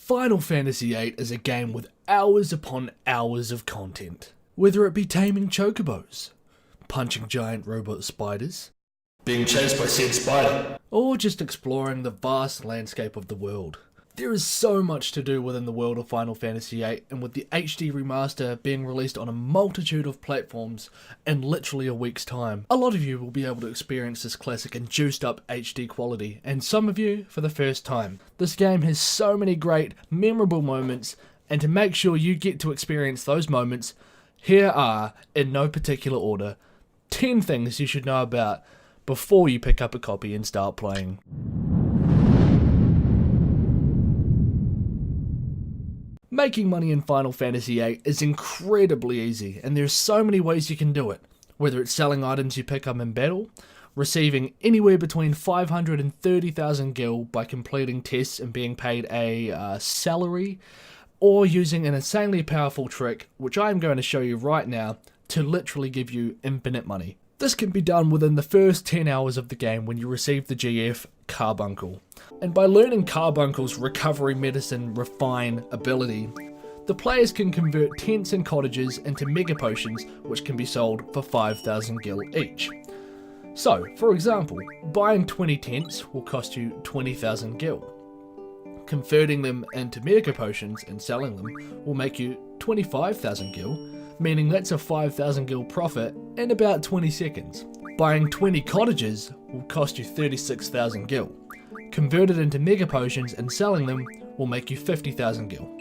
Final Fantasy VIII is a game with hours upon hours of content. Whether it be taming chocobos, punching giant robot spiders, being chased by said spider, or just exploring the vast landscape of the world. There is so much to do within the world of Final Fantasy VIII, and with the HD remaster being released on a multitude of platforms in literally a week's time, a lot of you will be able to experience this classic in juiced up HD quality, and some of you for the first time. This game has so many great, memorable moments, and to make sure you get to experience those moments, here are, in no particular order, 10 things you should know about before you pick up a copy and start playing. Making money in Final Fantasy VIII is incredibly easy, and there's so many ways you can do it. Whether it's selling items you pick up in battle, receiving anywhere between 500 and 30,000 gil by completing tests and being paid a salary, or using an insanely powerful trick, which I'm going to show you right now, to literally give you infinite money. This can be done within the first 10 hours of the game when you receive the GF Carbuncle. And by learning Carbuncle's recovery medicine refine ability, the players can convert tents and cottages into mega potions which can be sold for 5,000 gil each. So, for example, buying 20 tents will cost you 20,000 gil. Converting them into mega potions and selling them will make you 25,000 gil, meaning that's a 5,000 gil profit in about 20 seconds. Buying 20 cottages will cost you 36,000 gil. Converted into mega potions and selling them will make you 50,000 gil.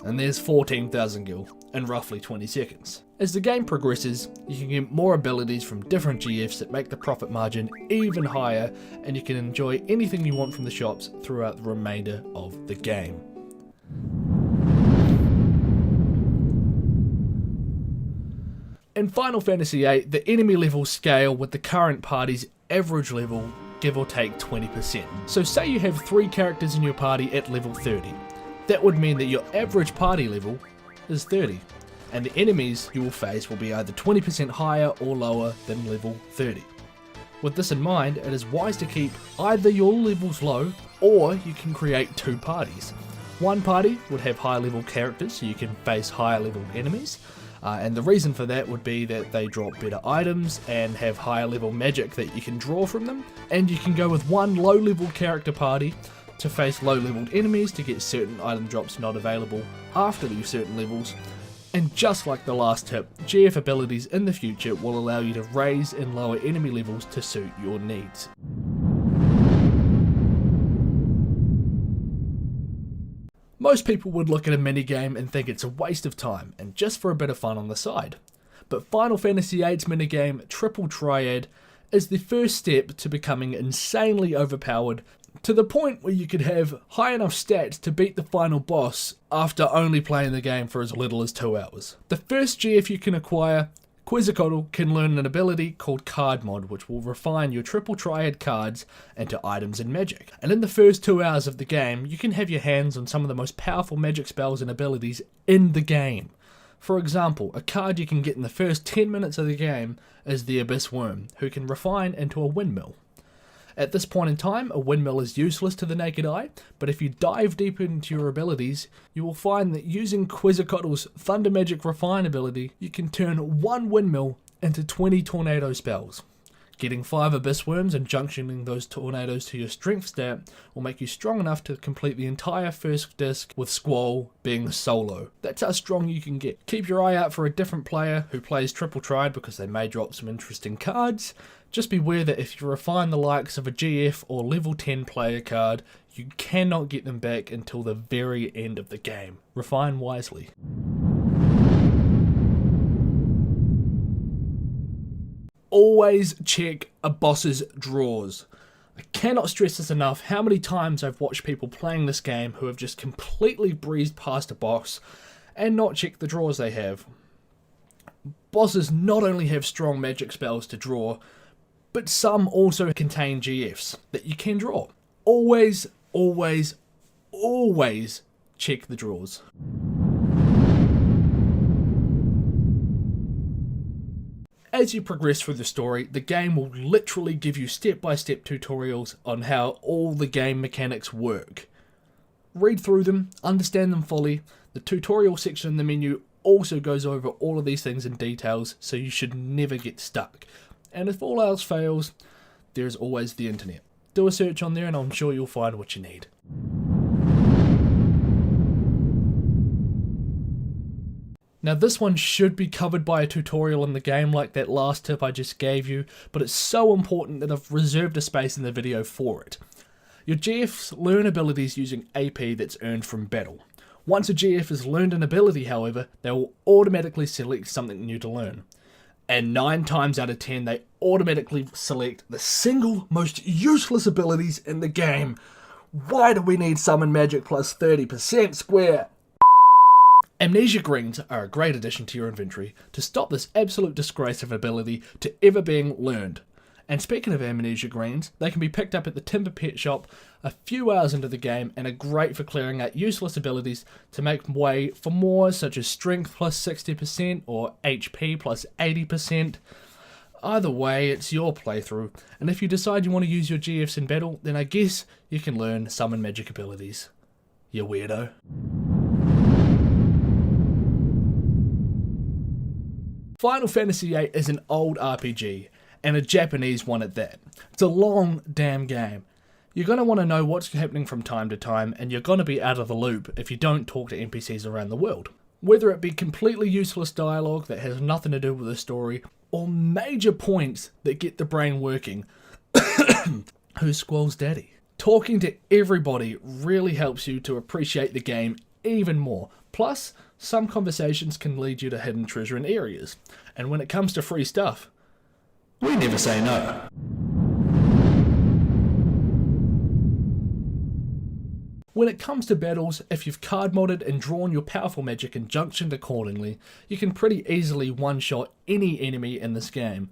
And there's 14,000 gil in roughly 20 seconds. As the game progresses, you can get more abilities from different GFs that make the profit margin even higher, and you can enjoy anything you want from the shops throughout the remainder of the game. In Final Fantasy VIII, the enemy levels scale with the current party's average level, give or take 20%. So say you have 3 characters in your party at level 30. That would mean that your average party level is 30, and the enemies you will face will be either 20% higher or lower than level 30. With this in mind, it is wise to keep either your levels low, or you can create 2 parties. One party would have high level characters so you can face higher level enemies, and the reason for that would be that they drop better items and have higher level magic that you can draw from them, and you can go with one low level character party to face low leveled enemies to get certain item drops not available after these certain levels. And just like the last tip, GF abilities in the future will allow you to raise and lower enemy levels to suit your needs. Most people would look at a minigame and think it's a waste of time and just for a bit of fun on the side. But Final Fantasy VIII's minigame Triple Triad is the first step to becoming insanely overpowered, to the point where you could have high enough stats to beat the final boss after only playing the game for as little as 2 hours. The first GF you can acquire, Quetzalcoatl, can learn an ability called Card Mod, which will refine your Triple Triad cards into items and magic. And in the first 2 hours of the game, you can have your hands on some of the most powerful magic spells and abilities in the game. For example, a card you can get in the first 10 minutes of the game is the Abyss Worm, who can refine into a windmill. At this point in time, a windmill is useless to the naked eye, but if you dive deeper into your abilities, you will find that using Quetzalcoatl's Thunder Magic Refine ability, you can turn one windmill into 20 tornado spells. Getting 5 Abyss Worms and junctioning those tornadoes to your strength stat will make you strong enough to complete the entire first disc, with Squall being solo. That's how strong you can get. Keep your eye out for a different player who plays Triple Triad because they may drop some interesting cards. Just beware that if you refine the likes of a GF or level 10 player card, you cannot get them back until the very end of the game. Refine wisely. Always check a boss's drawers. I cannot stress this enough how many times I've watched people playing this game who have just completely breezed past a boss and not checked the drawers they have. Bosses not only have strong magic spells to draw, but some also contain GFs that you can draw. Always, always, always check the drawers. As you progress through the story, the game will literally give you step-by-step tutorials on how all the game mechanics work. Read through them, understand them fully. The tutorial section in the menu also goes over all of these things in details, so you should never get stuck. And if all else fails, there's always the internet. Do a search on there and I'm sure you'll find what you need. Now this one should be covered by a tutorial in the game like that last tip I just gave you, but it's so important that I've reserved a space in the video for it. Your GFs learn abilities using AP that's earned from battle. Once a GF has learned an ability, however, they will automatically select something new to learn. And 9 times out of 10 they automatically select the single most useless abilities in the game. Why do we need Summon Magic plus 30% square? Amnesia Greens are a great addition to your inventory to stop this absolute disgrace of ability to ever being learned. And speaking of Amnesia Greens, they can be picked up at the Timber Pet Shop a few hours into the game and are great for clearing out useless abilities to make way for more, such as Strength plus 60% or HP plus 80%. Either way, it's your playthrough, and if you decide you want to use your GFs in battle, then I guess you can learn Summon Magic abilities. You weirdo. Final Fantasy VIII is an old RPG, and a Japanese one at that. It's a long damn game. You're going to want to know what's happening from time to time, and you're going to be out of the loop if you don't talk to NPCs around the world. Whether it be completely useless dialogue that has nothing to do with the story, or major points that get the brain working. Who's Squall's daddy? Talking to everybody really helps you to appreciate the game even more. Plus, some conversations can lead you to hidden treasure in areas. And when it comes to free stuff, We never say no. when it comes to battles, if you've card modded and drawn your powerful magic and junctioned accordingly, you can pretty easily one-shot any enemy in this game.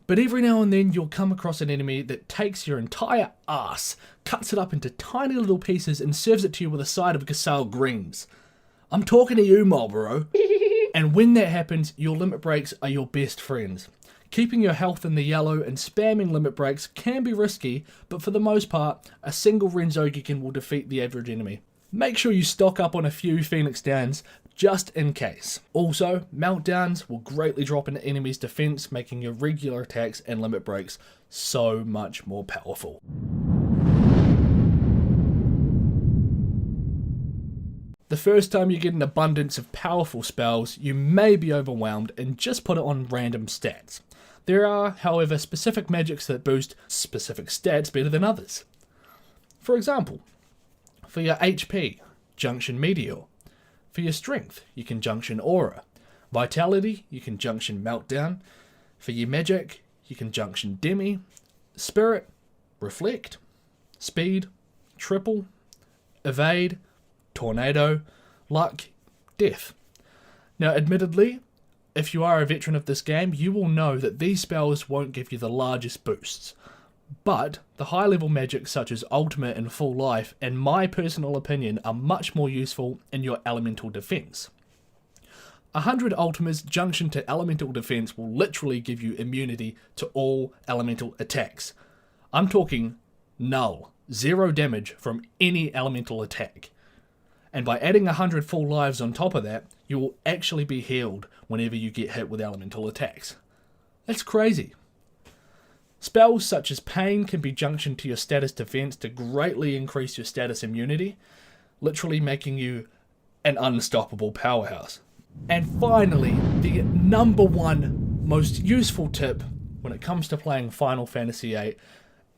But every now and then you'll come across an enemy that takes your entire ass, cuts it up into tiny little pieces and serves it to you with a side of Gasal greens. I'm talking to you, Marlboro. And when that happens, your limit breaks are your best friends. Keeping your health in the yellow and spamming limit breaks can be risky, but for the most part, a single Renzogikin will defeat the average enemy. Make sure you stock up on a few Phoenix Downs, just in case. Also, Meltdowns will greatly drop an enemy's defense, making your regular attacks and limit breaks so much more powerful. The first time you get an abundance of powerful spells, you may be overwhelmed and just put it on random stats. There are, however, specific magics that boost specific stats better than others. For example, for your HP, Junction Meteor. For your Strength, you can Junction Aura. Vitality, you can Junction Meltdown. For your Magic, you can Junction Demi. Spirit, Reflect. Speed, Triple. Evade, Tornado. Luck, Death. Now, admittedly, if you are a veteran of this game, you will know that these spells won't give you the largest boosts. But the high level magic such as Ultimate and Full Life, in my personal opinion, are much more useful in your elemental defense. 100 Ultimates junction to elemental defense will literally give you immunity to all elemental attacks. I'm talking null, 0 damage from any elemental attack. And by adding 100 full lives on top of that, you will actually be healed whenever you get hit with elemental attacks. That's crazy. Spells such as Pain can be junctioned to your status defense to greatly increase your status immunity, literally making you an unstoppable powerhouse. And finally, the number one most useful tip when it comes to playing Final Fantasy VIII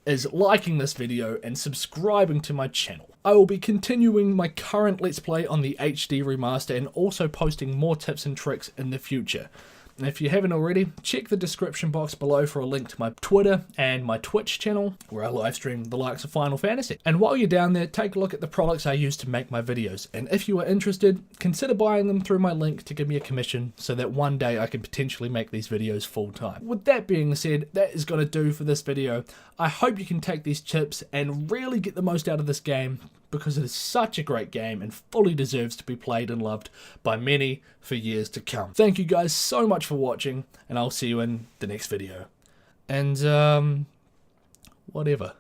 is liking this video and subscribing to my channel. I will be continuing my current Let's Play on the HD remaster and also posting more tips and tricks in the future. And if you haven't already, check the description box below for a link to my Twitter and my Twitch channel, where I live stream the likes of Final Fantasy. And while you're down there, take a look at the products I use to make my videos. And if you are interested, consider buying them through my link to give me a commission so that one day I can potentially make these videos full time. With that being said, that is going to do for this video. I hope you can take these tips and really get the most out of this game, because it is such a great game and fully deserves to be played and loved by many for years to come. Thank you guys so much for watching, and I'll see you in the next video. And, whatever.